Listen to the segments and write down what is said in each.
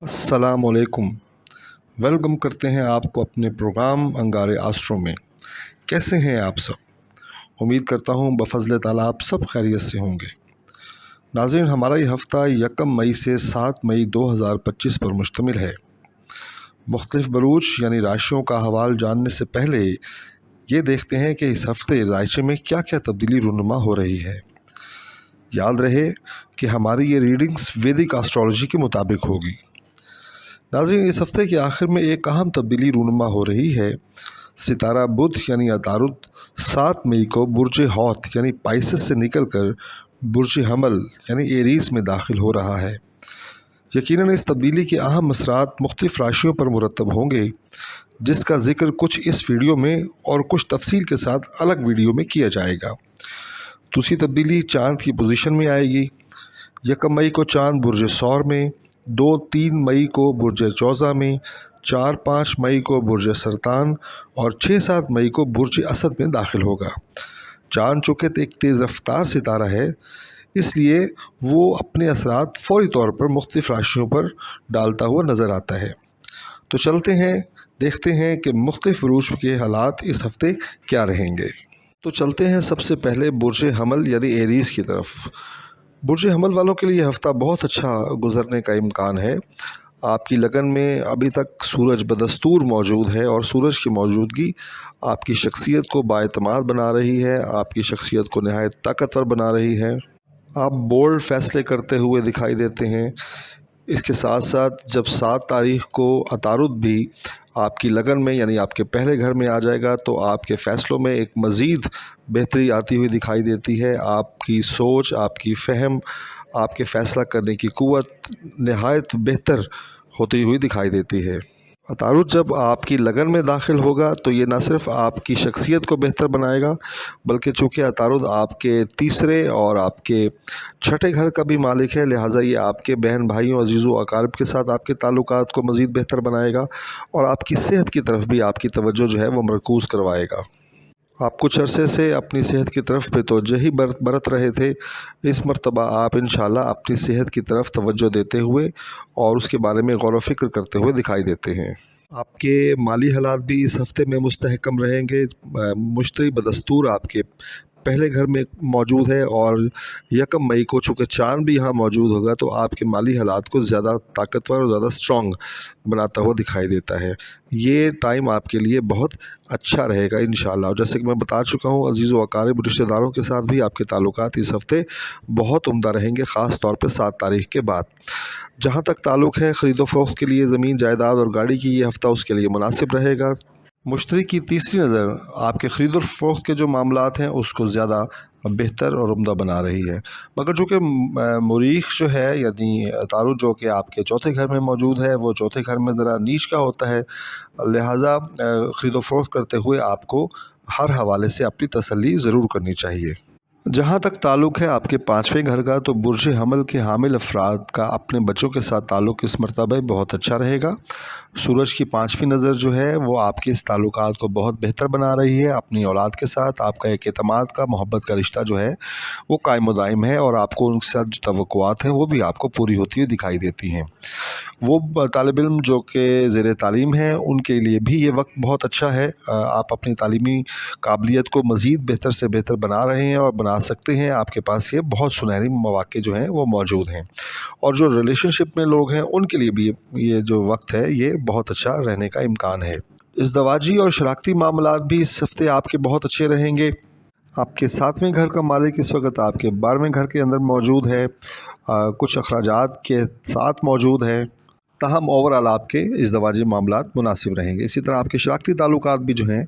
अस्सलाम वालेकुम। वेलकम करते हैं आपको अपने प्रोग्राम अंगारे आस्ट्रो में। कैसे हैं आप सब? उम्मीद करता हूँ बफज़ल ताला आप सब खैरियत से होंगे। नाज़रीन, हमारा ये हफ़्ता 1 मई से 7 मई 2025 पर मुश्तमिल है। मुख्तलिफ़ बरूज यानी राशियों का हवाल जानने से पहले ये देखते हैं कि इस हफ़्ते राशि में क्या क्या तब्दीली रूनुमा हो रही है। याद रहे कि हमारी ये रीडिंग्स वैदिक एस्ट्रोलॉजी के मुताबिक होगी। नाज़रीन, इस हफ़्ते के आखिर में एक अहम तब्दीली रूनुमा हो रही है। सितारा बुध यानी अतारुद 7 मई को बुर्ज हौत यानी पाइसेस से निकलकर बुर्ज हमल यानी एरीज़ में दाखिल हो रहा है। यकीनन इस तब्दीली के अहम असरात मुख्तलिफ़ राशियों पर मुरतब होंगे, जिसका ज़िक्र कुछ इस वीडियो में और कुछ तफसील के साथ अलग वीडियो में किया जाएगा। दूसरी तब्दीली चाँद की पोजीशन में आएगी। 1 मई को चाँद बुर्ज सौर में, 2-3 मई को बुर्ज चौज़ा में, 4-5 मई को बुर्ज सरतान और 6-7 मई को बुर्ज असद में दाखिल होगा। चाँद चूँकि एक तेज़ रफ्तार सितारा है, इसलिए वो अपने असरात फ़ौरी तौर पर मुख्तलिफ़ राशियों पर डालता हुआ नज़र आता है। तो चलते हैं, देखते हैं कि मुख्तलिफ़ बुरूज के हालात इस हफ़्ते क्या रहेंगे। तो चलते हैं सबसे पहले बुर्ज हमल यानी एरीज़ की तरफ। बुर्ज हमल वालों के लिए हफ़्ता बहुत अच्छा गुज़रने का इम्कान है। आपकी लगन में अभी तक सूरज बदस्तूर मौजूद है और सूरज की मौजूदगी आपकी शख्सियत को बाएतमाद बना रही है, आपकी शख्सियत को नहायत ताकतवर बना रही है। आप बोल्ड फ़ैसले करते हुए दिखाई देते हैं। इसके साथ साथ जब 7 तारीख़ को अतारुद भी आपकी लगन में यानी आपके पहले घर में आ जाएगा, तो आपके फ़ैसलों में एक मज़ीद बेहतरी आती हुई दिखाई देती है। आपकी सोच, आपकी फ़हम, आपके फ़ैसला करने की क़ुव्वत नहायत बेहतर होती हुई दिखाई देती है। अतारुद जब आपकी लगन में दाखिल होगा तो ये न सिर्फ़ आपकी शख्सियत को बेहतर बनाएगा, बल्कि चूँकि अतारुद आपके तीसरे और आपके छठे घर का भी मालिक है, लिहाजा ये आपके बहन भाइयों, अजीज़ों अकारिब के साथ आपके ताल्लुकात को मज़ीद बेहतर बनाएगा और आपकी सेहत की तरफ भी आपकी तवज्जो जो है वो मरकूज़ करवाएगा। आप कुछ अरसे से अपनी सेहत की तरफ बेतवज्जही बरत रहे थे। इस मरतबा आप इंशाअल्लाह अपनी सेहत की तरफ तवज्जो देते हुए और उसके बारे में गौर व फ़िक्र करते हुए दिखाई देते हैं। आपके माली हालात भी इस हफ़्ते में मुस्तहकम रहेंगे। मुश्तरी बदस्तूर आपके पहले घर में मौजूद है और 1 मई को चूँकि चाँद भी यहाँ मौजूद होगा, तो आपके माली हालात को ज़्यादा ताकतवर और ज़्यादा स्ट्रॉन्ग बनाता हुआ दिखाई देता है। ये टाइम आपके लिए बहुत अच्छा रहेगा इंशाअल्लाह। और जैसे कि मैं बता चुका हूँ, अजीज़ व अकारिब रिश्तेदारों के साथ भी आपके ताल्लुकात इस हफ़्ते बहुत उम्दा रहेंगे, ख़ास तौर पे 7 तारीख़ के बाद। जहाँ तक ताल्लुक़ है ख़रीदो फ़रोख्त के लिए ज़मीन जायदाद और गाड़ी की, ये हफ़्ता उसके लिए मुनासिब रहेगा। मुश्तरी की तीसरी नज़र आपके ख़रीदो फ़रोख्त के जो मामलात हैं उसको ज़्यादा बेहतर और उम्दा बना रही है। मगर चूँकि मरीख़ जो है यानी अतारुद जो कि आपके चौथे घर में मौजूद है, वो चौथे घर में ज़रा नीच का होता है, लिहाजा ख़रीदो फ़रोख्त करते हुए आपको हर हवाले से अपनी तसल्ली ज़रूर करनी चाहिए। जहाँ तक ताल्लुक़ है आपके 5वें घर का, तो बुर्ज हमल के हामिल अफ़राद का अपने बच्चों के साथ ताल्लुक़ इस मरतबा बहुत अच्छा रहेगा। सूरज की 5वीं नज़र जो है वो आपके इस ताल्लुकात को बहुत बेहतर बना रही है। अपनी औलाद के साथ आपका एक एतमाद का, मोहब्बत का रिश्ता जो है वो कायम व दायम है और आपको उनके साथ जो तवक्कुआत हैं वो भी आपको पूरी होती हुई दिखाई देती हैं। वो तालिब इल्म जो कि ज़ेरे तालीम हैं, उनके लिए भी ये वक्त बहुत अच्छा है। आप अपनी तालीमी काबिलियत को मज़ीद बेहतर से बेहतर बना रहे हैं और बना सकते हैं। आपके पास ये बहुत सुनहरी मौक़े जो हैं वो मौजूद हैं और जो रिलेशनशिप में लोग हैं उनके लिए भी ये जो वक्त है ये बहुत अच्छा रहने का इम्कान है। इज़्दवाजी और शराकती मामलात भी इस हफ़्ते आपके बहुत अच्छे रहेंगे। आपके 7वें घर का मालिक इस वक्त आपके 12वें घर के अंदर मौजूद है, कुछ अखराजात के साथ मौजूद है। ताहम ओवरऑल आपके इज़्दवाजी मामलात मुनासिब रहेंगे। इसी तरह आपके शराकती ताल्लुकात भी जो हैं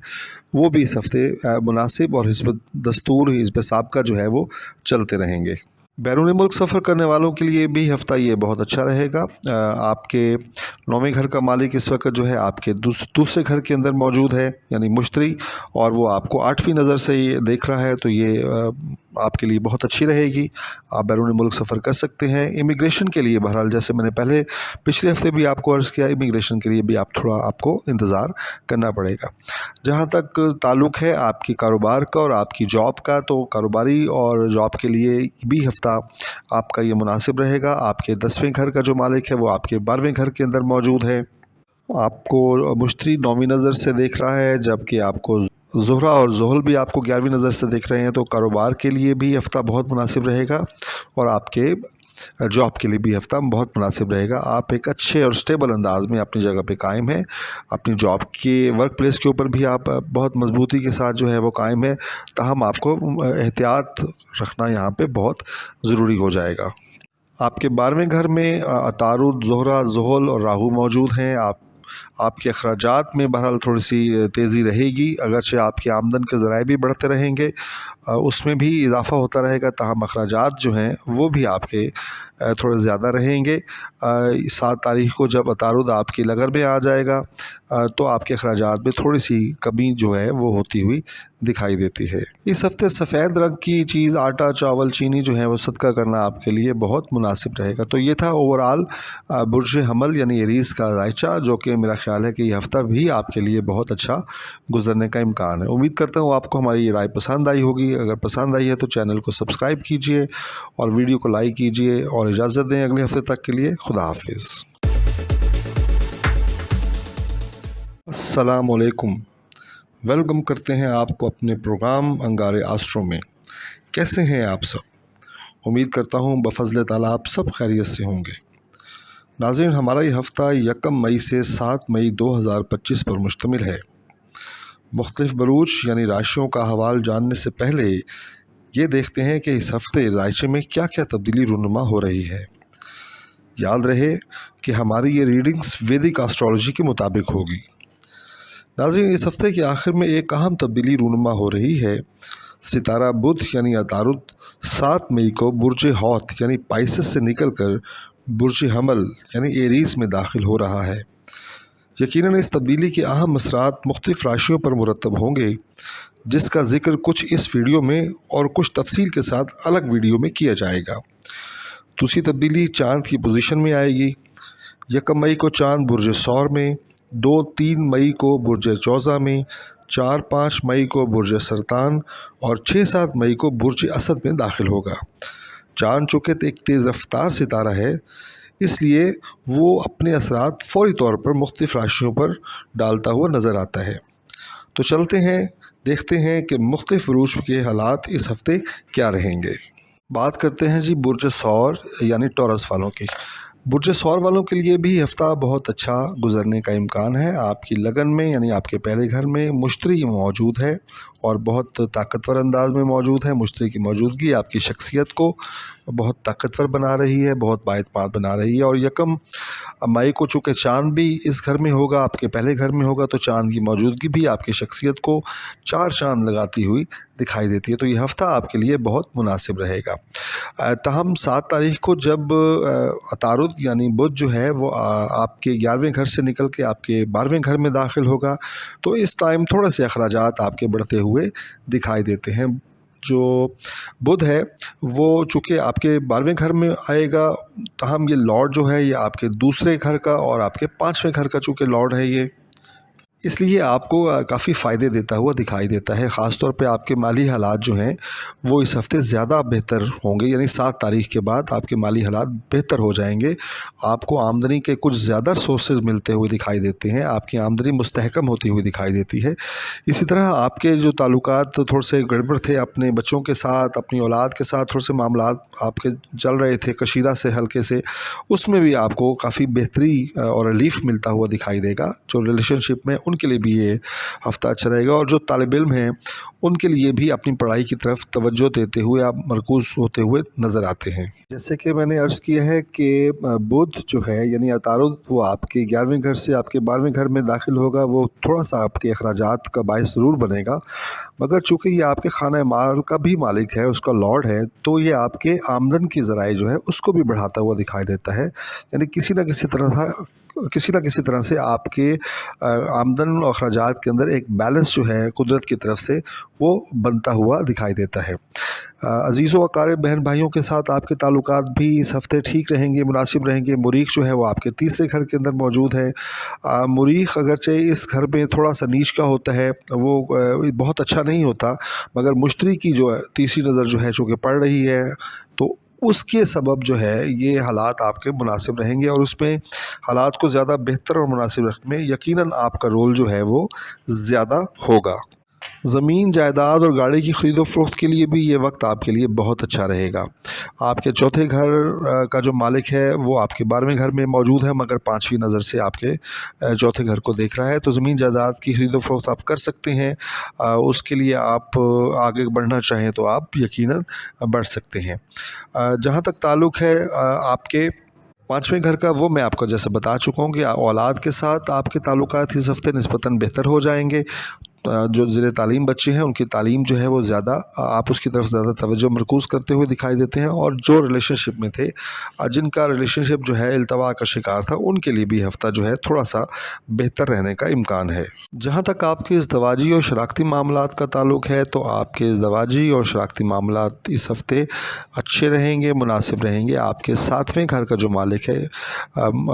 वो भी इस हफ़्ते मुनासिब और हिस्ब दस्तूर, हिस्ब साबका जो है वो चलते रहेंगे। बैरून मुल्क सफ़र करने वालों के लिए भी हफ़्ता ये बहुत अच्छा रहेगा। आपके 9वें घर का मालिक इस वक्त जो है आपके दूसरे घर के अंदर मौजूद है यानी मुश्तरी, और वो आपको 8वीं नज़र से ये देख रहा है, तो ये آپ के लिए बहुत अच्छी रहेगी। आप बैरून मुल्क सफ़र कर सकते हैं। इमिग्रेशन के लिए बहरहाल जैसे मैंने पहले पिछले हफ्ते भी आपको अर्ज़ किया, इमिग्रेशन के लिए भी आप थोड़ा आपको इंतज़ार करना पड़ेगा। जहाँ तक ताल्लुक़ है आपकी कारोबार का और आपकी जॉब का, तो कारोबारी और जॉब के लिए भी हफ़्ता आपका ये मुनासिब रहेगा। आपके 10वें घर का जो मालिक है वो आपके 12वें घर के अंदर मौजूद है। आपको मुश्तरी 9वीं नज़र से देख रहा है, जबकि आपको ज़ुहरा और ज़ुहल भी आपको 11वीं नज़र से देख रहे हैं। तो कारोबार के लिए भी हफ़्ता बहुत मुनासिब रहेगा और आपके जॉब के लिए भी हफ़्ता बहुत मुनासिब रहेगा। आप एक अच्छे और स्टेबल अंदाज में अपनी जगह पे कायम हैं। अपनी जॉब के वर्क प्लेस के ऊपर भी आप बहुत मजबूती के साथ जो है वो कायम है। ताहम आपको एहतियात रखना यहाँ पे बहुत ज़रूरी हो जाएगा। आपके 12वें घर में अतारुद, ज़ुहरा, ज़ुहल और राहु मौजूद हैं। आपके अखराजात में बहरहाल थोड़ी सी तेज़ी रहेगी, अगरचे आपकी आमदन के ज़राए भी बढ़ते रहेंगे, उसमें भी इजाफ़ा होता रहेगा। ताहम अखराजात जो हैं वो भी आपके थोड़े ज़्यादा रहेंगे। 7 तारीख़ को जब अतारुद आपकी लगन में आ जाएगा तो आपके अखराजात में थोड़ी सी कमी जो है वो होती हुई दिखाई देती है। इस हफ़्ते सफ़ेद रंग की चीज़, आटा, चावल, चीनी जो है वो सदका करना आपके लिए बहुत मुनासिब रहेगा। तो ये था ओवरऑल बुर्ज हमल यानी एरीज़ का ज़ायचा, जो कि मेरा ख़्याल है कि ये हफ़्ता भी आपके लिए बहुत अच्छा गुजरने का इम्कान है। उम्मीद करता हूँ आपको हमारी ये राय पसंद आई होगी। अगर पसंद आई है तो चैनल को सब्सक्राइब कीजिए और वीडियो को लाइक कीजिए और इजाज़त दें अगले हफ़्ते तक के लिए। खुदा हाफिज़। अस्सलाम वालेकुम। वेलकम करते हैं आपको अपने प्रोग्राम अंगारे आस्ट्रो में। कैसे हैं आप सब? उम्मीद करता हूँ बफ़ज़ल ताला आप सब खैरियत से होंगे। नाज़रीन, हमारा ये हफ़्ता 1 मई से 7 मई 2025 पर मुश्तमिल है। मुख्तलिफ़ बरूज यानी राशियों का हवाल जानने से पहले ये देखते हैं कि इस हफ़्ते राशि में क्या क्या तब्दीली रूनुमा हो रही है। याद रहे कि हमारी ये रीडिंग्स वैदिक एस्ट्रोलॉजी के मुताबिक होगी। नाज़रीन, इस हफ़्ते के आखिर में एक अहम तब्दीली रूनुमा हो रही है। सितारा बुध यानी अतारुद 7 मई को बुर्ज हौत यानी पाइसेस से निकलकर बुर्ज हमल यानी एरीज़ में दाखिल हो रहा है। यकीनन इस तब्दीली के अहम असरात मुख्तलिफ़ राशियों पर मुरतब होंगे, जिसका ज़िक्र कुछ इस वीडियो में और कुछ तफसील के साथ अलग वीडियो में किया जाएगा। दूसरी तब्दीली चाँद की पोजीशन में आएगी। 1 मई को चाँद बुर्ज सौर में, 2-3 मई को बुर्ज चौज़ा में, 4-5 मई को बुर्ज सरतान और 6-7 मई को बुर्ज असद में दाखिल होगा। चाँद चूँकि एक तेज़ रफ्तार सितारा है, इसलिए वो अपने असरात फ़ौरी तौर पर मुख्तलिफ़ राशियों पर डालता हुआ नज़र आता है। तो चलते हैं, देखते हैं कि मुख्तलिफ़ बुरूज के हालात इस हफ़्ते क्या रहेंगे। बात करते हैं जी बुर्ज सौर यानी टॉरस वालों की। बुर्ज सौर वालों के लिए भी हफ़्ता बहुत अच्छा गुजरने का इम्कान है। आपकी लगन में यानी आपके पहले घर में मुश्तरी मौजूद है और बहुत ताकतवर अंदाज में मौजूद है। मुश्तरी की मौजूदगी आपकी शख्सियत को बहुत ताकतवर बना रही है, बहुत बाएतमाद बना रही है। और 1 मई को चूँकि चाँद भी इस घर में होगा, आपके पहले घर में होगा, तो चाँद की मौजूदगी भी आपकी शख्सियत को 4 चाँद लगाती हुई दिखाई देती है। तो ये हफ़्ता आपके लिए बहुत मुनासिब रहेगा। ताहम 7 तारीख़ को जब अतारुद यानी बुध जो है वो आपके 11वें घर से निकल के आपके 12वें घर में दाखिल होगा, तो इस टाइम थोड़े से अखराजात आपके बढ़ते हुए दिखाई देते हैं। जो बुध है वो चूँकि आपके 12वें घर में आएगा, ताहम ये लॉर्ड जो है ये आपके दूसरे घर का और आपके 5वें घर का चूँकि लॉर्ड है ये, इसलिए आपको काफ़ी फ़ायदे देता हुआ दिखाई देता है। ख़ास तौर पे आपके माली हालात जो हैं वो इस हफ़्ते ज़्यादा बेहतर होंगे, यानी 7 तारीख़ के बाद आपके माली हालात बेहतर हो जाएंगे। आपको आमदनी के कुछ ज़्यादा सोर्सेज मिलते हुए दिखाई देते हैं, आपकी आमदनी मुस्तहकम होती हुई दिखाई देती है। इसी तरह आपके जो ताल्लुकात थोड़े से गड़बड़ थे अपने बच्चों के साथ, अपनी औलाद के साथ थोड़े से मामलात आपके चल रहे थे कशीदा से हल्के से, उसमें भी आपको काफ़ी बेहतरी और रिलीफ़ मिलता हुआ दिखाई देगा। जो रिलेशनशिप में उनके लिए भी ये हफ़्ता अच्छा रहेगा और जो तालिब इल्म हैं उनके लिए भी अपनी पढ़ाई की तरफ तवज्जो देते हुए आप मरकूज़ होते हुए नज़र आते हैं। जैसे कि मैंने अर्ज़ किया है कि बुध जो है यानी अतारुद वो आपके 11वें घर से आपके 12वें घर में दाखिल होगा। वो थोड़ा सा आपके अखराजात का बायस ज़रूर बनेगा, मगर चूँकि ये आपके खाना माल का भी मालिक है, उसका लॉर्ड है, तो ये आपके आमदन की ज़राए जो है उसको भी बढ़ाता हुआ दिखाई देता है। यानी किसी न किसी तरह किसी न किसी तरह से आपके आमदन और अखराजात के अंदर एक बैलेंस जो है कुदरत की तरफ से वो बनता हुआ दिखाई देता है। अज़ीज़ों अक़ारिब बहन भाइयों के साथ आपके ताल्लुकात भी इस हफ़्ते ठीक रहेंगे, मुनासिब रहेंगे। मुरीख़ जो है वो आपके तीसरे घर के अंदर मौजूद है। मुरीख़ अगरचे इस घर में थोड़ा सा नीच का होता है, वो बहुत अच्छा नहीं होता, मगर मुश्तरी की जो है तीसरी नज़र जो है चूँकि पड़ रही है, तो उसके सबब जो है ये हालात आपके मुनासिब रहेंगे और उसमें हालात को ज़्यादा बेहतर और मुनासिब रखने में यकीनन आपका रोल जो है वो ज़्यादा होगा। ज़मीन जायदाद और गाड़ी की ख़रीदो फ़रोख्त के लिए भी ये वक्त आपके लिए बहुत अच्छा रहेगा। आपके चौथे घर का जो मालिक है वो आपके 12वें घर में मौजूद है, मगर 5वीं नज़र से आपके चौथे घर को देख रहा है, तो ज़मीन जायदाद की ख़रीदो फ़रोख्त आप कर सकते हैं। उसके लिए आप आगे बढ़ना चाहें तो आप यकीनन बढ़ सकते हैं। जहाँ तक ताल्लुक़ है आपके 5वें घर का, वो मैं आपको जैसे बता चुका हूँ कि औलाद के साथ आपके ताल्लुकात इस हफ़्ते निस्बतन बेहतर हो जाएंगे। जो ज़ेरे तालीम बच्चे हैं उनकी तालीम जो है वो ज़्यादा आप उसकी तरफ ज़्यादा तवज्जो मरकूज़ करते हुए दिखाई देते हैं, और जो रिलेशनशिप में थे जिनका रिलेशनशिप जो है इल्तवा का शिकार था, उनके लिए भी हफ़्ता जो है थोड़ा सा बेहतर रहने का इम्कान है। जहाँ तक आपके इज़दवाजी और शराकती मामलात का ताल्लुक़ है, तो आपके इज़दवाजी और शराकती मामलात इस हफ़्ते अच्छे रहेंगे, मुनासिब रहेंगे। आपके 7वें घर का जो मालिक है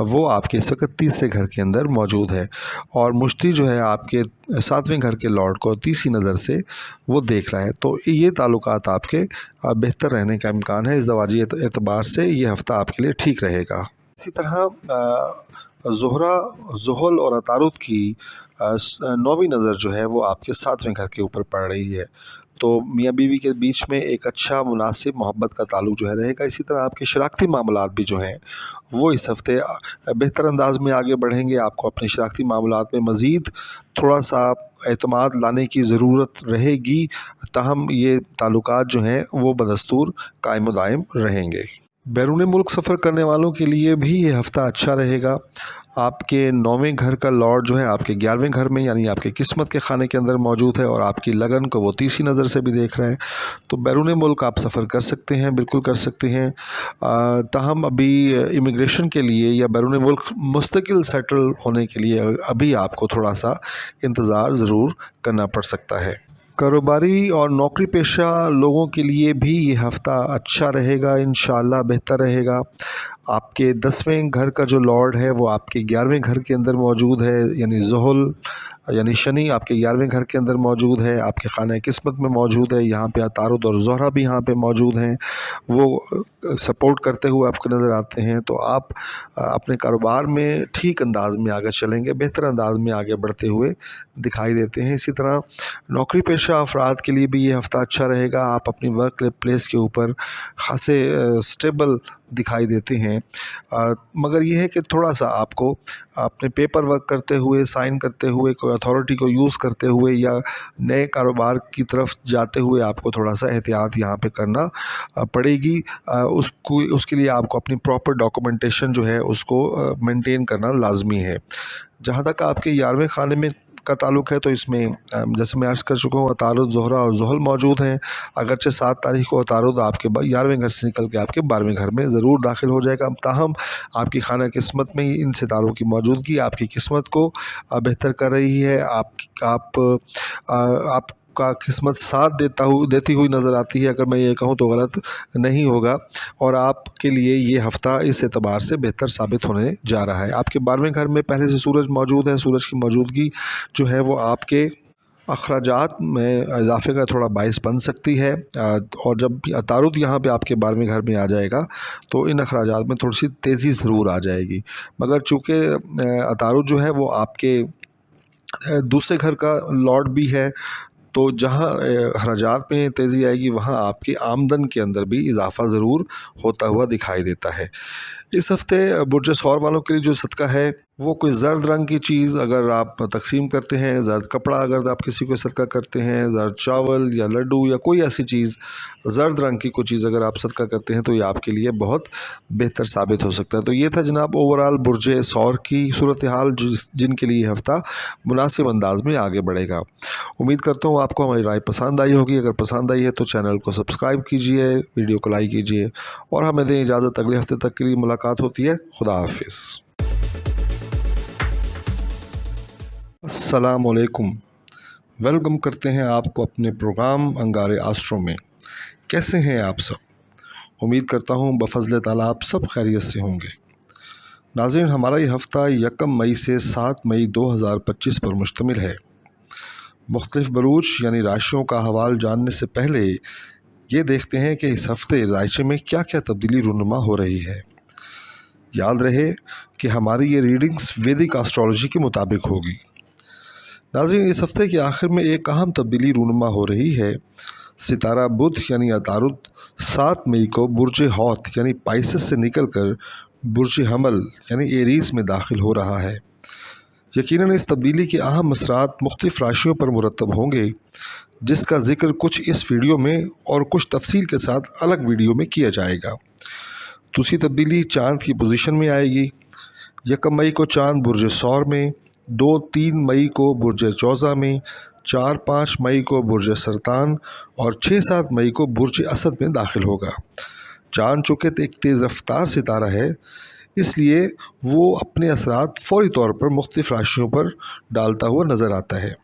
वो आपके इस वक्त तीसरे घर के अंदर मौजूद है, और मुश्ती जो है आपके 7वें घर के लॉर्ड को तीसरी नज़र से वो देख रहा है, तो ये ताल्लुकात आपके बेहतर रहने का इम्कान है। इज़दवाजी एतबार से ये हफ़्ता आपके लिए ठीक रहेगा। इसी तरह ज़ोहरा, ज़ुहल और अतारुद की 9वीं नज़र जो है वो आपके 7वें घर के ऊपर पड़ रही है, तो मियाँ बीवी के बीच में एक अच्छा मुनासिब मोहब्बत का ताल्लुक़ जो है रहेगा। इसी तरह आपके शराकती मामलात भी जो हैं वो इस हफ़्ते बेहतर अंदाज में आगे बढ़ेंगे। आपको अपने शराकती मामलात में मज़ीद थोड़ा सा एतमाद लाने की ज़रूरत रहेगी, ताहम ये ताल्लुकात जो हैं वो बदस्तूर कायम दायम रहेंगे। बैरून मुल्क सफ़र करने वालों के लिए भी ये हफ़्ता अच्छा रहेगा। आपके 9वें घर का लॉर्ड जो है आपके 11वें घर में यानी आपके किस्मत के खाने के अंदर मौजूद है, और आपकी लगन को वो तीसरी नज़र से भी देख रहा है, तो बैरून मुल्क आप सफ़र कर सकते हैं, बिल्कुल कर सकते हैं। ताहम अभी इमिग्रेशन के लिए या बैरून मुल्क मुस्तकिल सेटल होने के लिए अभी आपको थोड़ा सा इंतज़ार ज़रूर करना पड़ सकता है। कारोबारी और नौकरी पेशा लोगों के लिए भी ये हफ़्ता अच्छा रहेगा, इंशाअल्लाह बेहतर रहेगा। आपके 10वें घर का जो लॉर्ड है वो आपके 11वें घर के अंदर मौजूद है, यानी ज़ुहल यानी शनि आपके 11वें घर के अंदर मौजूद है, आपके खाने किस्मत में मौजूद है। यहाँ पे अतारुद और ज़ोहरा भी यहाँ पे मौजूद हैं, वो सपोर्ट करते हुए आपको नज़र आते हैं, तो आप अपने कारोबार में ठीक अंदाज में आगे चलेंगे, बेहतर अंदाज में आगे बढ़ते हुए दिखाई देते हैं। इसी तरह नौकरी पेशा अफराद के लिए भी ये हफ़्ता अच्छा रहेगा। आप अपनी वर्क प्लेस के ऊपर खासे स्टेबल दिखाई देते हैं, मगर ये है कि थोड़ा सा आपको अपने पेपर वर्क करते हुए, साइन करते हुए, कोई अथॉरिटी को यूज़ करते हुए या नए कारोबार की तरफ जाते हुए आपको थोड़ा सा एहतियात यहाँ पे करना पड़ेगी। उसके लिए आपको अपनी प्रॉपर डॉक्यूमेंटेशन जो है उसको मेंटेन करना लाजमी है। जहाँ तक आपके 11वें खाने में का ताल्लुक़ है, तो इसमें जैसे मैं अर्ज़ कर चुका हूँ अतारुद, ज़ोहरा और ज़ुहल मौजूद हैं। अगरचे 7 तारीख़ को अतारुद आपके 11वें घर से निकल के आपके 12वें घर में ज़रूर दाखिल हो जाएगा, ताहम आपकी खाना किस्मत में इन सितारों की मौजूदगी आपकी किस्मत को बेहतर कर रही है। आपका किस्मत साथ देती हुई नज़र आती है, अगर मैं ये कहूँ तो गलत नहीं होगा, और आपके लिए ये हफ़्ता इस एतबार से बेहतर साबित होने जा रहा है। आपके 12वें घर में पहले से सूरज मौजूद है, सूरज की मौजूदगी जो है वो आपके अखराजात में इजाफे का थोड़ा बाइस बन सकती है, और जब अतारुद यहाँ पे आपके 12वें घर में आ जाएगा तो इन अखराजात में थोड़ी सी तेज़ी ज़रूर आ जाएगी, मगर चूँकि अतारुद जो है वो आपके दूसरे घर का लॉर्ड भी है, तो जहाँ अखराजात में तेज़ी आएगी वहाँ आपकी आमदन के अंदर भी इजाफ़ा ज़रूर होता हुआ दिखाई देता है। इस हफ़्ते बुर्ज सौर वालों के लिए जो सदका है वो कोई ज़र्द रंग की चीज़ अगर आप तकसीम करते हैं, ज़र्द कपड़ा अगर आप किसी को सदका करते हैं, ज़र्द चावल या लड्डू या कोई ऐसी चीज़ ज़र्द रंग की कोई चीज़ अगर आप सदका करते हैं तो ये आपके लिए बहुत बेहतर साबित हो सकता है। तो ये था जनाब ओवरऑल बुर्ज सौर की सूरत हाल, जिनके लिए हफ़्ता मुनासिब अंदाज में आगे बढ़ेगा। उम्मीद करता हूँ आपको हमारी राय पसंद आई होगी। अगर पसंद आई है तो चैनल को सब्सक्राइब कीजिए, वीडियो को लाइक कीजिए, और हमें दें इजाज़त। अगले हफ्ते तक के लिए मुलाकात होती है। खुदा हाफिज़। अस्सलाम वालेकुम। वेलकम करते हैं आपको अपने प्रोग्राम अंगारे आस्ट्रो में। कैसे हैं आप सब? उम्मीद करता हूँ बफज़ल ताला आप सब खैरियत से होंगे। नाज़रीन, हमारा ये हफ़्ता 1 मई से 7 मई 2025 पर मुश्तमिल है। मुख्तलिफ़ बरूज यानी राशियों का हवाल जानने से पहले ये देखते हैं कि इस हफ़्ते राशि में क्या क्या तब्दीली रूनुमा हो रही है। याद रहे कि हमारी ये रीडिंग्स वैदिक एस्ट्रोलॉजी के मुताबिक होगी। नाज़रीन, इस हफ़्ते के आखिर में एक अहम तब्दीली रूनुमा हो रही है। सितारा बुध यानी अतारुद 7 मई को बुर्ज हौत यानी पाइसेस से निकलकर बुर्ज हमल यानी एरीज़ में दाखिल हो रहा है। यकीनन इस तब्दीली के अहम असरात मुख्तलिफ़ राशियों पर मुरतब होंगे, जिसका ज़िक्र कुछ इस वीडियो में और कुछ तफसील के साथ अलग वीडियो में किया जाएगा। दूसरी तब्दीली चाँद की पोजीशन में आएगी। 1 मई को चाँद बुर्ज सौर में, 2-3 मई को बुर्ज जौज़ा में, 4-5 मई को बुर्ज सरतान और 6-7 मई को बुर्ज असद में दाखिल होगा। चाँद चूँकि एक तेज़ रफ्तार सितारा है, इसलिए वो अपने असरात फ़ौरी तौर पर मुख्तलिफ़ राशियों पर डालता हुआ नज़र आता है।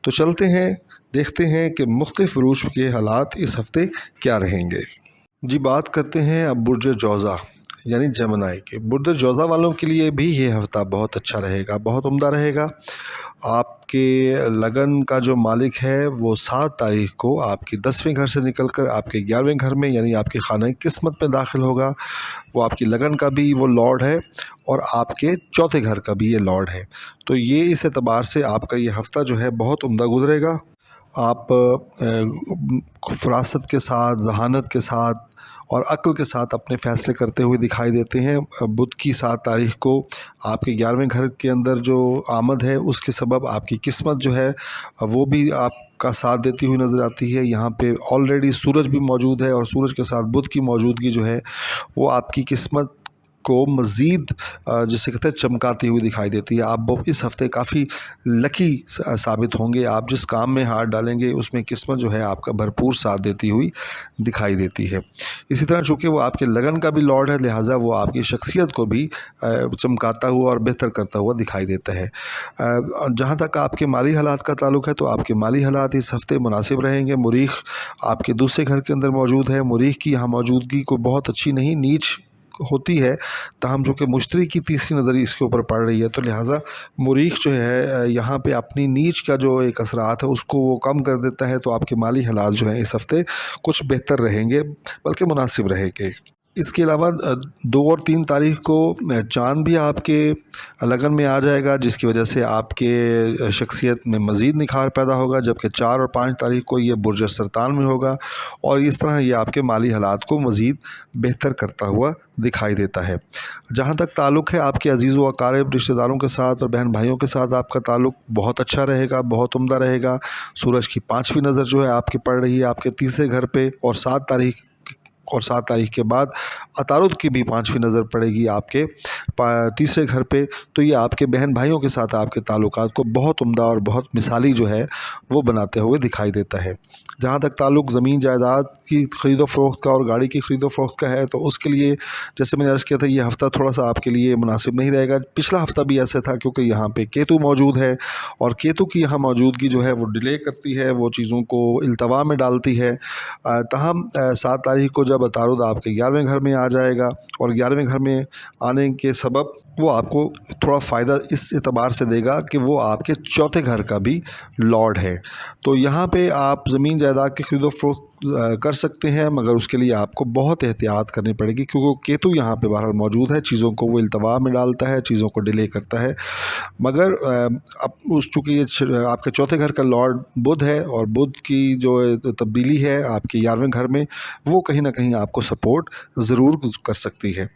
तो चलते हैं, देखते हैं कि मुख्तलिफ़ बुरूज के हालात इस हफ़्ते क्या रहेंगे। जी, बात करते हैं अब बुर्ज जौज़ा यानी जेमिनी के। बुर्ज जौज़ा वालों के लिए भी ये हफ़्ता बहुत अच्छा रहेगा, बहुत उम्दा रहेगा। आपके लगन का जो मालिक है वो 7 तारीख़ को आपके 10वें घर से निकलकर आपके 11वें घर में यानी आपके खाने किस्मत में दाखिल होगा। वो आपकी लगन का भी वो लॉर्ड है और आपके चौथे घर का भी ये लॉर्ड है। तो ये इस एतबार से आपका ये हफ़्ता जो है बहुत उम्दा गुजरेगा। आप फ़रासत के साथ, ज़हानत के साथ और अक्ल के साथ अपने फ़ैसले करते हुए दिखाई देते हैं। बुध की 7 तारीख़ को आपके 11वें घर के अंदर जो आमद है, उसके सबब आपकी किस्मत जो है वो भी आपका साथ देती हुई नज़र आती है। यहाँ पे ऑलरेडी सूरज भी मौजूद है और सूरज के साथ बुध की मौजूदगी जो है वो आपकी किस्मत को मज़ीद जिसे कहते हैं चमकाती हुई दिखाई देती है। आप इस हफ़्ते काफ़ी लकी साबित होंगे। आप जिस काम में हाथ डालेंगे उसमें किस्मत जो है आपका भरपूर साथ देती हुई दिखाई देती है। इसी तरह चूँकि वो आपके लगन का भी लॉर्ड है, लिहाजा वो आपकी शख्सियत को भी चमकाता हुआ और बेहतर करता हुआ दिखाई देता है। जहाँ तक आपके माली हालात का ताल्लुक़ है, तो आपके माली हालात इस हफ़्ते मुनासिब रहेंगे। मुरीख आपके दूसरे घर के अंदर मौजूद है। मुरीख की यहाँ मौजूदगी को बहुत अच्छी नहीं, नीच होती है, ताहम जो कि मुश्तरी की तीसरी नज़र इसके ऊपर पड़ रही है, तो लिहाजा मुरीख जो है यहाँ पे अपनी नीच का जो एक असरात है उसको वो कम कर देता है। तो आपके माली हालात जो हैं इस हफ़्ते कुछ बेहतर रहेंगे, बल्कि मुनासिब रहेंगे। इसके अलावा 2 और 3 तारीख़ को चाँद भी आपके लगन में आ जाएगा, जिसकी वजह से आपके शख्सियत में मज़ीद निखार पैदा होगा। जबकि 4 और 5 तारीख़ को ये बुर्ज सरतान में होगा और इस तरह ये आपके माली हालात को मज़ीद बेहतर करता हुआ दिखाई देता है। जहाँ तक ताल्लुक़ है आपके अज़ीज़ व अक़ारिब रिश्तेदारों के साथ और बहन भाइयों के साथ, आपका ताल्लुक़ बहुत अच्छा रहेगा, बहुत उम्दा रहेगा। सूरज की 5वीं नज़र जो है आपकी पड़ रही है आपके तीसरे घर पे और 7 तारीख़ के बाद अतारुद की भी 5वीं नज़र पड़ेगी आपके तीसरे घर पे। तो ये आपके बहन भाइयों के साथ आपके ताल्लुकात को बहुत उम्दा और बहुत मिसाली जो है वो बनाते हुए दिखाई देता है। जहाँ तक ताल्लुक़ ज़मीन जायदाद की ख़रीदो फ़रोख्त का और गाड़ी की ख़रीदो फ़रोख्त का है, तो उसके लिए जैसे मैंने अर्ज़ किया था, ये हफ़्ता थोड़ा सा आपके लिए मुनासिब नहीं रहेगा। पिछला हफ़्ता भी ऐसे था, क्योंकि यहाँ पे केतु मौजूद है और केतु की यहाँ मौजूदगी जो है वो डिले करती है, वो चीज़ों को इल्तवा में डालती है। ताहम 7 तारीख़ को जब अतारुद आपके 11वें घर में आ जाएगा और 11वें घर में आने के सबब वो आपको थोड़ा फ़ायदा इस एतबार से देगा कि वो आपके चौथे घर का भी लॉर्ड है। तो यहाँ पे आप ज़मीन जायदाद की ख़रीदो फ़रोख्त कर सकते हैं, मगर उसके लिए आपको बहुत एहतियात करनी पड़ेगी, क्योंकि केतु यहाँ पे बहरहाल मौजूद है, चीज़ों को वो इल्तवा में डालता है, चीज़ों को डिले करता है। मगर अब उस चूँकि ये आपके चौथे घर का लॉर्ड बुध है और बुध की जो तब्दीली है आपके 11वें घर में, वो कहीं ना कहीं आपको सपोर्ट ज़रूर कर सकती है।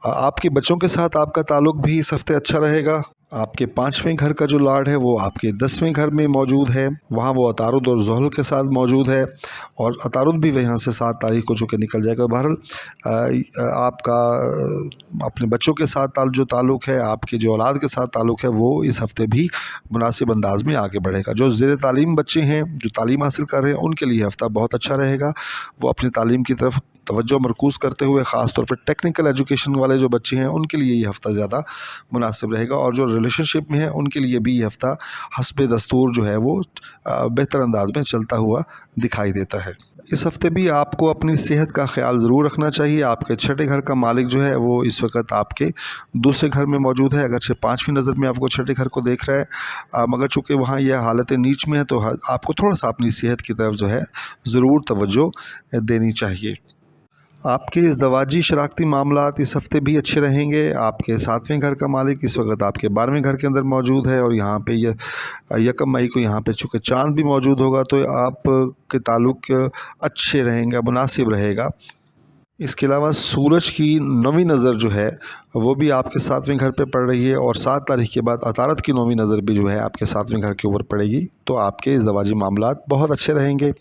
आपके बच्चों के साथ आपका ताल्लुक़ भी इस हफ़्ते अच्छा रहेगा। आपके 5वें घर का जो लॉर्ड है वो आपके 10वें घर में मौजूद है, वहाँ वो अतारुद और ज़ुहल के साथ मौजूद है और अतारुद भी वहाँ से 7 तारीख़ को चूँकि निकल जाएगा। बहरहाल आपका अपने बच्चों के साथ जो ताल्लुक़ है, आपकी जो औलाद के साथ ताल्लुक़ है, वो इस हफ़्ते भी मुनासिब अंदाज़ में आगे बढ़ेगा। जो ज़ेर तालीम बच्चे हैं, जो तालीम हासिल कर रहे हैं, उनके लिए हफ़्ता बहुत अच्छा रहेगा। वो अपनी तालीम की तरफ तवज्जो मरकूज़ करते हुए ख़ास तौर पर टेक्निकल एजुकेशन वाले जो बच्चे हैं उनके लिए ये हफ़्ता ज़्यादा मुनासिब रहेगा, और जो रिलेशनशिप में है उनके लिए भी ये हफ़्ता हस्बे दस्तूर जो है वो बेहतर अंदाज में चलता हुआ दिखाई देता है। इस हफ़्ते भी आपको अपनी सेहत का ख्याल ज़रूर रखना चाहिए। आपके छठे घर का मालिक जो है वो इस वक्त आपके दूसरे घर में मौजूद है, अगरचे पाँचवीं नज़र में आपको छठे घर को देख रहा है, मगर चूँकि वहाँ यह हालत नीच में है तो आपको थोड़ा सा अपनी सेहत की तरफ जो है ज़रूर तवज्जो देनी चाहिए। आपके इस दवाजी शराकती मामलात इस हफ़्ते भी अच्छे रहेंगे। आपके सातवें घर का मालिक इस वक्त आपके 12वें घर के अंदर मौजूद है, और यहाँ पे ये 1 मई को यहाँ पे चूँकि चाँद भी मौजूद होगा तो आपके ताल्लुक़ अच्छे रहेंगे, मुनासिब रहेगा। इसके अलावा सूरज की 9वीं नज़र जो है वो भी आपके 7वें घर पे पड़ रही है, और 7 तारीख के बाद अतारत की 9वीं नज़र भी जो है आपके 7वें घर के ऊपर पड़ेगी। तो आपके इस दवाजी मामलात बहुत अच्छे रहेंगे,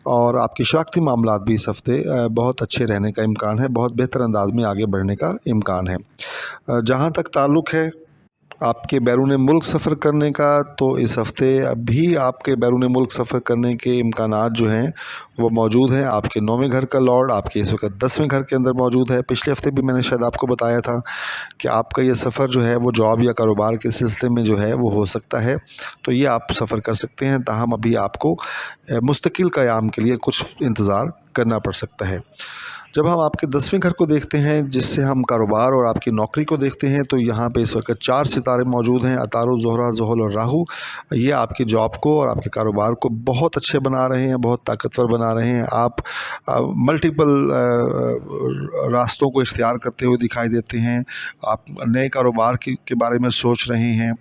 और आपके शराकती मामलात भी इस हफ़्ते बहुत अच्छे रहने का इम्कान है, बहुत बेहतर अंदाज में आगे बढ़ने का इम्कान है। जहाँ तक ताल्लुक़ है आपके बैरून मुल्क सफ़र करने का, तो इस हफ़्ते अभी आपके बैरून मुल्क सफ़र करने के इम्कानात जो हैं वो मौजूद हैं। आपके 9वें घर का लॉर्ड आपके इस वक्त 10वें घर के अंदर मौजूद है। पिछले हफ़्ते भी मैंने शायद आपको बताया था कि आपका ये सफ़र जो है वो जॉब या कारोबार के सिलसिले में जो है वो हो सकता है, तो ये आप सफ़र कर सकते हैं। ताहम अभी आपको मुस्तकिल क़याम के लिए कुछ इंतज़ार करना पड़ सकता है। जब हम आपके 10वें घर को देखते हैं, जिससे हम कारोबार और आपकी नौकरी को देखते हैं, तो यहाँ पे इस वक्त 4 सितारे मौजूद हैं, अतारो, ज़ोहरा, ज़ुहल और राहु। ये आपकी जॉब को और आपके कारोबार को बहुत अच्छे बना रहे हैं, बहुत ताकतवर बना रहे हैं। आप मल्टीपल रास्तों को इख्तियार करते हुए दिखाई देते हैं। आप नए कारोबार के बारे में सोच रहे हैं,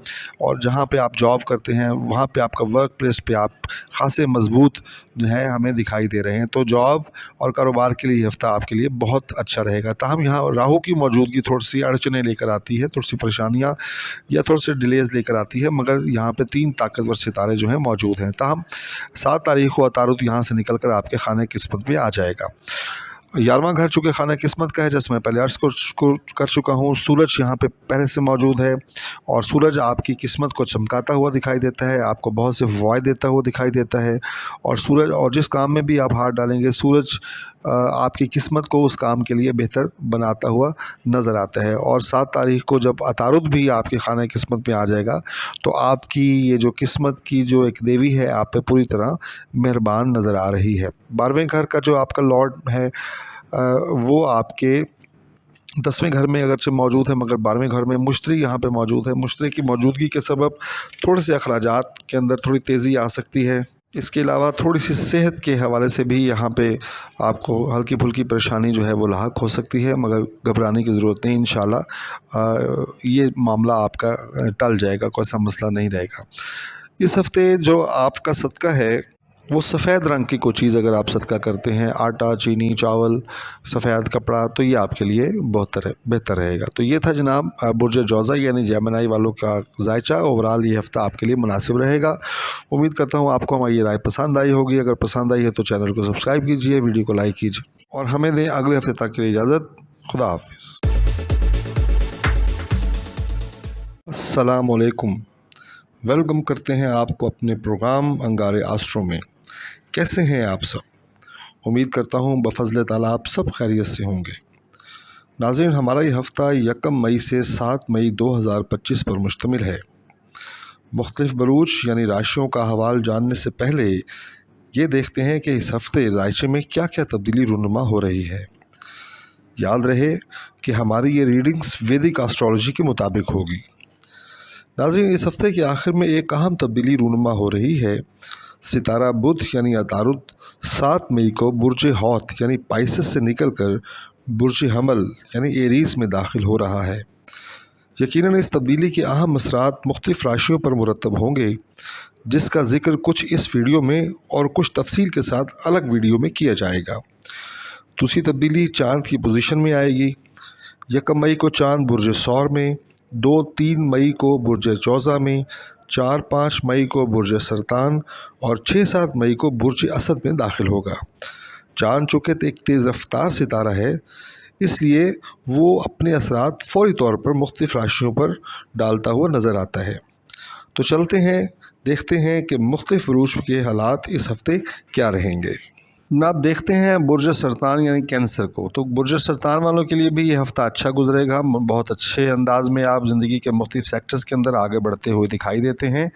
और जहाँ पे आप जॉब करते हैं वहाँ पे आपका वर्क प्लेस पे आप खासे मजबूत जो है हमें दिखाई दे रहे हैं। तो जॉब और कारोबार के लिए हफ़्ता आपके लिए बहुत अच्छा रहेगा। ताहम यहाँ राहु की मौजूदगी थोड़ी सी अड़चनें लेकर आती है, थोड़ी सी परेशानियाँ या थोड़े से डिलेज़ लेकर आती है, मगर यहाँ पे 3 ताकतवर सितारे जो हैं मौजूद हैं। ताहम 7 तारीख़ को अतारुत यहाँ से निकल कर आपके खाने किस्मत में आ जाएगा। 11वां घर चूँकि खाना किस्मत का है, जैसे मैं पहले अर्ज़ कर चुका हूँ, सूरज यहाँ पे पहले से मौजूद है, और सूरज आपकी किस्मत को चमकाता हुआ दिखाई देता है, आपको बहुत से फ़वाइद देता हुआ दिखाई देता है। और सूरज, और जिस काम में भी आप हाथ डालेंगे, सूरज आपकी किस्मत को उस काम के लिए बेहतर बनाता हुआ नज़र आता है। और 7 तारीख़ को जब अतारुत भी आपके खाना किस्मत में आ जाएगा, तो आपकी ये जो किस्मत की जो एक देवी है आप पे पूरी तरह मेहरबान नज़र आ रही है। 12वें घर का जो आपका लॉर्ड है वो आपके 10वें घर में अगरचे मौजूद है, मगर 12वें घर में मुश्तरी यहाँ पे मौजूद है। मुश्तरी की मौजूदगी के सबब थोड़े से अखराजात के अंदर थोड़ी तेज़ी आ सकती है। इसके अलावा थोड़ी सी सेहत के हवाले से भी यहाँ पे आपको हल्की फुल्की परेशानी जो है वो लाहक हो सकती है, मगर घबराने की ज़रूरत नहीं। इंशाल्लाह ये मामला आपका टल जाएगा, कोई सा मसला नहीं रहेगा। इस हफ़्ते जो आपका सदका है वो सफ़ेद रंग की कोई चीज़ अगर आप सदका करते हैं, आटा, चीनी, चावल, सफ़ेद कपड़ा, तो ये आपके लिए बहुत बेहतर रहेगा। तो ये था जनाब बुर्ज जौज़ा यानी जेमिनी वालों का जायचा। ओवरऑल ये हफ़्ता आपके लिए मुनासिब रहेगा। उम्मीद करता हूँ आपको हमारी ये राय पसंद आई होगी। अगर पसंद आई है तो चैनल को सब्सक्राइब कीजिए, वीडियो को लाइक कीजिए, और हमें दें अगले हफ़्ते तक के लिए इजाज़त। खुदा हाफिज़। अस्सलाम वालेकुम। वेलकम करते हैं आपको अपने प्रोग्राम अंगारे आस्ट्रो में। कैसे हैं आप सब? उम्मीद करता हूँ बफ़ज़ल ताला आप सब खैरियत से होंगे। नाज़रीन, हमारा ये हफ़्ता 1 मई से 7 मई 2025 पर मुश्तमिल है। मुख्तलिफ़ बरूज यानी राशियों का हवाल जानने से पहले ये देखते हैं कि इस हफ़्ते राशि में क्या क्या तब्दीली रूनुमा हो रही है। याद रहे कि हमारी ये रीडिंग्स वैदिक एस्ट्रोलॉजी के मुताबिक होगी। नाज़रीन, इस हफ़्ते के आखिर में एक अहम तब्दीली रूनुमा हो रही है। सितारा बुध यानी अतारुत 7 मई को बुर्ज हौत यानी पाइसेस से निकलकर बुर्ज हमल यानी एरीज़ में दाखिल हो रहा है। यकीनन इस तब्दीली के अहम असरात मुख्तलिफ़ राशियों पर मुरतब होंगे, जिसका ज़िक्र कुछ इस वीडियो में और कुछ तफसील के साथ अलग वीडियो में किया जाएगा। दूसरी तब्दीली चाँद की पोजीशन में आएगी। 1 मई को चाँद बुर्ज सौर में, 2-3 मई को बुर्ज जौज़ा में, 4-5 मई को बुर्ज सरतान और 6-7 मई को बुर्ज असद में दाखिल होगा। चाँद चूँकि एक तेज़ रफ्तार सितारा है, इसलिए वो अपने असरात फ़ौरी तौर पर मुख्तलिफ़ राशियों पर डालता हुआ नज़र आता है। तो चलते हैं, देखते हैं कि मुख्तलिफ़ बुरूज के हालात इस हफ़्ते क्या रहेंगे। आप देखते हैं बुर्ज सरतान यानी कैंसर को, तो बुर्ज सरतान वालों के लिए भी ये हफ़्ता अच्छा गुजरेगा। बहुत अच्छे अंदाज में आप ज़िंदगी के मुख्तलिफ सेक्टर्स के अंदर आगे बढ़ते हुए दिखाई देते हैं।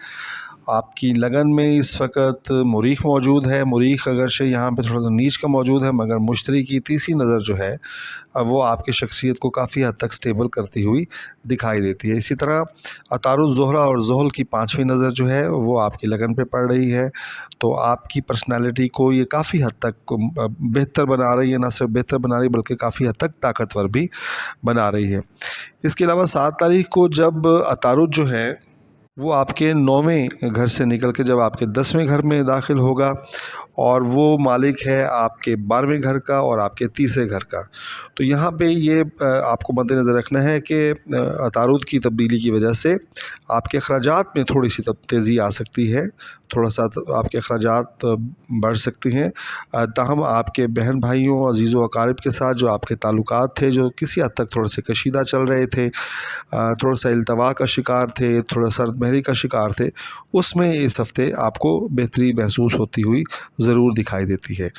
आपकी लगन में इस वक्त मुरीख मौजूद है। मुरीख अगरचे यहाँ पे थोड़ा सा नीच का मौजूद है, मगर मुश्तरी की तीसरी नज़र जो है वो आपकी शख्सियत को काफ़ी हद तक स्टेबल करती हुई दिखाई देती है। इसी तरह अतारुल ज़ोहरा और ज़ोहल की पाँचवीं नज़र जो है वो आपकी लगन पे पड़ रही है, तो आपकी पर्सनालिटी को ये काफ़ी हद तक बेहतर बना रही है। ना सिर्फ बेहतर बना रही बल्कि काफ़ी हद तक ताकतवर भी बना रही है। इसके अलावा 7 तारीख को जब अतारुल जो है वो आपके 9वें घर से निकल के जब आपके 10वें घर में दाखिल होगा, और वो मालिक है आपके 12वें घर का और आपके तीसरे घर का। तो यहाँ पे ये आपको मद्देनज़र रखना है कि अतारुद की तब्दीली की वजह से आपके अखराजात में थोड़ी सी तेज़ी आ सकती है, थोड़ा सा आपके अखराजात बढ़ सकती हैं। ताहम आपके बहन भाइयों, अज़ीज़ व अकारिब के साथ जो आपके ताल्लुकात थे जो किसी हद तक थोड़े से कशीदा चल रहे थे, थोड़ा सा इल्तवा का शिकार थे, थोड़ा सर्द महरी का शिकार थे, उसमें इस हफ़्ते आपको बेहतरी महसूस होती हुई ज़रूर दिखाई देती है।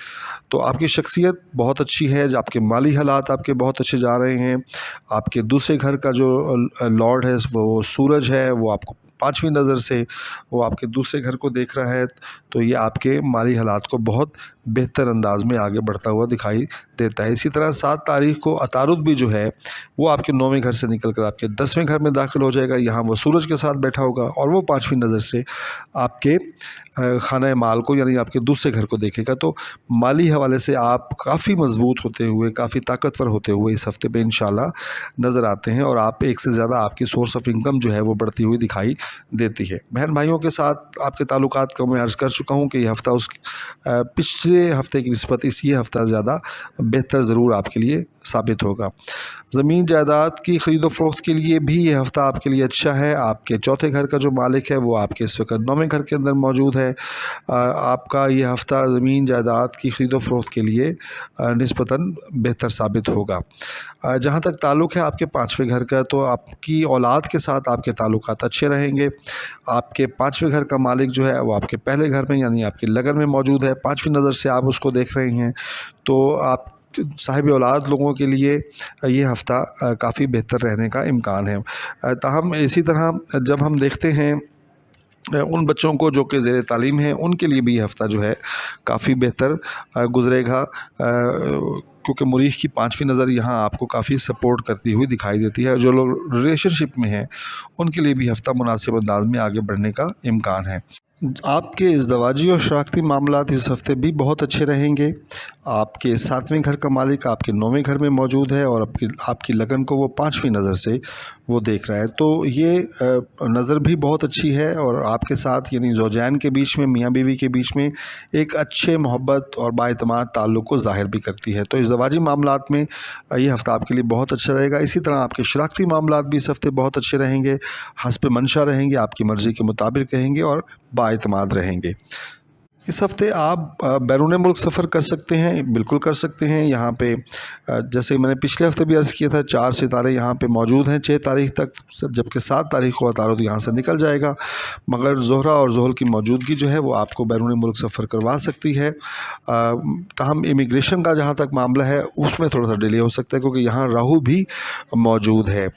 तो आपकी शख्सियत बहुत अच्छी है, जो आपके माली हालात आपके बहुत अच्छे जा रहे हैं। आपके दूसरे घर का जो लॉर्ड है वो सूरज है, वो आपको 5वीं नज़र से वो आपके दूसरे घर को देख रहा है, तो ये आपके माली हालात को बहुत बेहतर अंदाज में आगे बढ़ता हुआ दिखाई देता है। इसी तरह 7 तारीख को अतारुद भी जो है वो आपके 9वें घर से निकल कर आपके 10वें घर में दाखिल हो जाएगा। यहाँ वो सूरज के साथ बैठा होगा और वो 5वीं नज़र से आपके खाना माल को यानी आपके दूसरे घर को देखेगा। तो माली हवाले से आप काफ़ी मजबूत होते हुए, काफ़ी ताकतवर होते हुए इस हफ़्ते पे इंशाल्लाह नज़र आते हैं, और आप एक से ज़्यादा आपकी सोर्स ऑफ इनकम जो है वो बढ़ती हुई दिखाई देती है। बहन भाइयों के साथ आपके ताल्लुकात को मैं अर्ज़ कर चुका हूँ कि ये हफ़्ता उस पिछले हफ़्ते की निस्बत ये हफ़्ता ज़्यादा बेहतर ज़रूर आपके लिए साबित होगा। ज़मीन जायदाद की ख़रीदो फ़रोख्त के लिए भी ये हफ़्ता आपके लिए अच्छा है। आपके चौथे घर का जो मालिक है वो आपके इस वक्त 9वें घर के अंदर मौजूद है। आपका ये हफ़्ता ज़मीन जायदाद की ख़रीदो फ़रोख्त के लिए निस्बतन बेहतर साबित होगा। जहाँ तक ताल्लुक़ है आपके 5वें घर का, तो आपकी औलाद के साथ आपके ताल्लुकात अच्छे रहेंगे। आपके 5वें घर का मालिक जो है वो आपके पहले घर में यानी आपकी लगन में मौजूद है, 5वीं नज़र से आप उसको देख रहे हैं, तो आप साहिब औलाद लोगों के लिए ये हफ़्ता काफ़ी बेहतर रहने का इम्कान है। ताहम इसी तरह जब हम देखते हैं उन बच्चों को जो कि ज़ेर तालीम हैं, उनके लिए भी ये हफ़्ता जो है काफ़ी बेहतर गुज़रेगा, क्योंकि मुरीख की 5वीं नज़र यहाँ आपको काफ़ी सपोर्ट करती हुई दिखाई देती है। जो लोग रिलेशनशिप में हैं उनके लिए भी हफ़्ता मुनासिब अंदाज में आगे बढ़ने का इम्कान है। आपके इज़दवाजी और शराकती मामलात इस हफ़्ते भी बहुत अच्छे रहेंगे। आपके 7वें घर का मालिक आपके 9वें घर में मौजूद है और आपकी लगन को वो 5वीं नज़र से वो देख रहा है, तो ये नज़र भी बहुत अच्छी है, और आपके साथ यानी ज़ौजैन के बीच में, मियाँ बीवी के बीच में एक अच्छे मोहब्बत और बाएतमाद ताल्लुक़ को ज़ाहिर भी करती है। तो इज़दवाजी मामलात में ये हफ़्ता आपके लिए बहुत अच्छा रहेगा। इसी तरह आपके शराकती मामलात भी इस हफ़्ते बहुत अच्छे रहेंगे, हस्ब मंशा रहेंगे, आपकी मर्ज़ी के मुताबिक रहेंगे और बाएतमाद रहेंगे। इस हफ़्ते आप बैरून मुल्क सफ़र कर सकते हैं, बिल्कुल कर सकते हैं। यहाँ पे जैसे मैंने पिछले हफ़्ते भी अर्ज़ किया था, 4 सितारे यहाँ पे मौजूद हैं 6 तारीख तक, जबकि 7 तारीख को अतारुद यहाँ से निकल जाएगा, मगर ज़ोहरा और ज़ोहल की मौजूदगी जो है वो आपको बैरून मुल्क सफ़र करवा सकती है। ताहम इमिग्रेशन का जहाँ तक मामला है उसमें थोड़ा सा डिले हो सकता है, क्योंकि यहाँ राहु भी मौजूद है,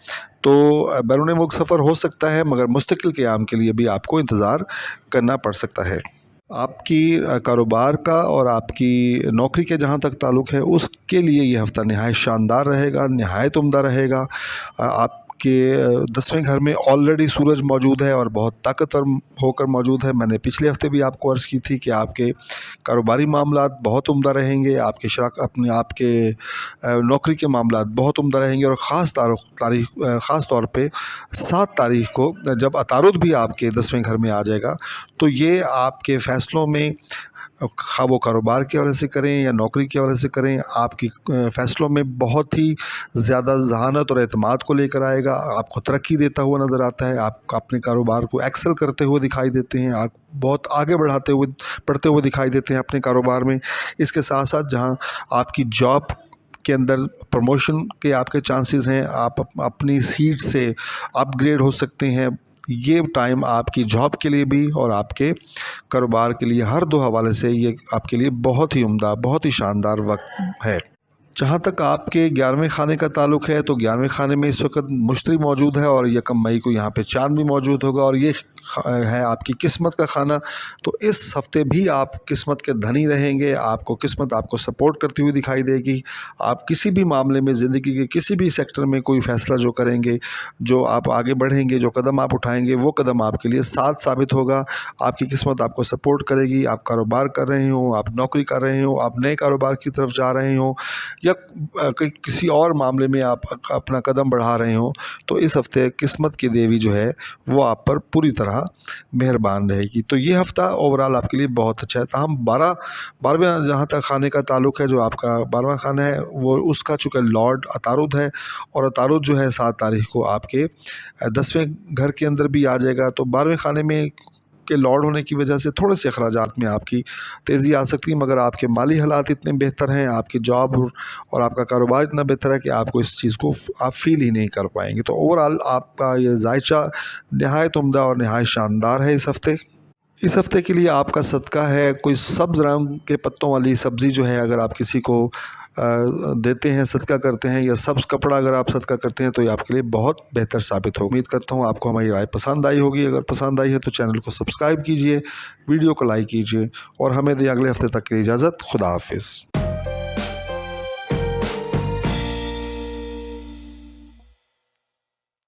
तो बैरून मुल्क सफ़र हो सकता है, मगर मुस्तकिल क़याम के लिए भी आपको इंतज़ार करना पड़ सकता है। आपकी कारोबार का और आपकी नौकरी के जहाँ तक ताल्लुक़ है उसके लिए ये हफ़्ता नहायत शानदार रहेगा, नहायत उम्दा रहेगा। आपके 10वें घर में ऑलरेडी सूरज मौजूद है और बहुत ताकतवर होकर मौजूद है। मैंने पिछले हफ़्ते भी आपको अर्ज़ की थी कि आपके कारोबारी मामलात बहुत उम्दा रहेंगे, आपके नौकरी के मामलात बहुत उम्दा रहेंगे, और ख़ास तौर पे 7 तारीख को जब अतारुद भी आपके 10वें घर में आ जाएगा, तो ये आपके फ़ैसलों में, खा वो कारोबार के हवाले से करें या नौकरी के हवाले से करें, आपकी फ़ैसलों में बहुत ही ज़्यादा ज़हानत और एतमाद को लेकर आएगा। आपको तरक्की देता हुआ नज़र आता है, आप अपने कारोबार को एक्सेल करते हुए दिखाई देते हैं, आप बहुत आगे बढ़ते हुए दिखाई देते हैं अपने कारोबार में। इसके साथ साथ जहाँ आपकी जॉब के अंदर प्रमोशन के आपके चांसेस हैं, आप अपनी सीट से अपग्रेड हो सकते हैं, یہ ٹائم آپ کی جاب کے لیے بھی اور آپ کے کاروبار کے لیے ہر دو حوالے سے یہ آپ کے لیے بہت ہی عمدہ، بہت ہی شاندار وقت ہے۔ جہاں تک آپ کے 11ویں خانے کا تعلق ہے تو 11ویں خانے میں اس وقت مشتری موجود ہے اور 1 مئی کو یہاں پہ چاند بھی موجود ہوگا، اور یہ ہے آپ کی قسمت کا خانہ۔ تو اس ہفتے بھی آپ قسمت کے دھنی رہیں گے، آپ کو قسمت آپ کو سپورٹ کرتی ہوئی دکھائی دے گی۔ آپ کسی بھی معاملے میں، زندگی کے کسی بھی سیکٹر میں کوئی فیصلہ جو کریں گے، جو آپ آگے بڑھیں گے، جو قدم آپ اٹھائیں گے، وہ قدم آپ کے لیے ساتھ ثابت ہوگا۔ آپ کی قسمت آپ کو سپورٹ کرے گی۔ آپ کاروبار کر رہے ہوں، آپ نوکری کر رہے ہوں، آپ نئے کاروبار کی طرف جا رہے ہوں، یا کسی اور معاملے میں آپ اپنا قدم بڑھا رہے ہوں، تو اس ہفتے قسمت کی دیوی جو ہے وہ آپ پر پوری طرح مہربان رہے گی۔ تو یہ ہفتہ اوورال آپ کے لیے بہت اچھا ہے۔ تاہم 12ویں جہاں تک خانے کا تعلق ہے، جو آپ کا 12واں خانہ ہے، وہ اس کا چونکہ لارڈ عطارد ہے، اور عطارد جو ہے 7 تاریخ کو آپ کے 10ویں گھر کے اندر بھی آ جائے گا۔ تو 12ویں خانے میں کے لارڈ ہونے کی وجہ سے تھوڑے سے اخراجات میں آپ کی تیزی آ سکتی ہے، مگر آپ کے مالی حالات اتنے بہتر ہیں، آپ کی جاب اور آپ کا کاروبار اتنا بہتر ہے کہ آپ کو اس چیز کو آپ فیل ہی نہیں کر پائیں گے۔ تو اوورال آپ کا یہ ذائچہ نہایت عمدہ اور نہایت شاندار ہے اس ہفتے۔ اس ہفتے کے لیے آپ کا صدقہ ہے کوئی سبز رنگ کے پتوں والی سبزی جو ہے، اگر آپ کسی کو دیتے ہیں، صدقہ کرتے ہیں، یا سبز کپڑا اگر آپ صدقہ کرتے ہیں، تو یہ آپ کے لیے بہت بہتر ثابت ہوگا۔ امید کرتا ہوں آپ کو ہماری رائے پسند آئی ہوگی۔ اگر پسند آئی ہے تو چینل کو سبسکرائب کیجئے، ویڈیو کو لائک کیجئے، اور ہمیں دیں اگلے ہفتے تک کی اجازت۔ خدا حافظ۔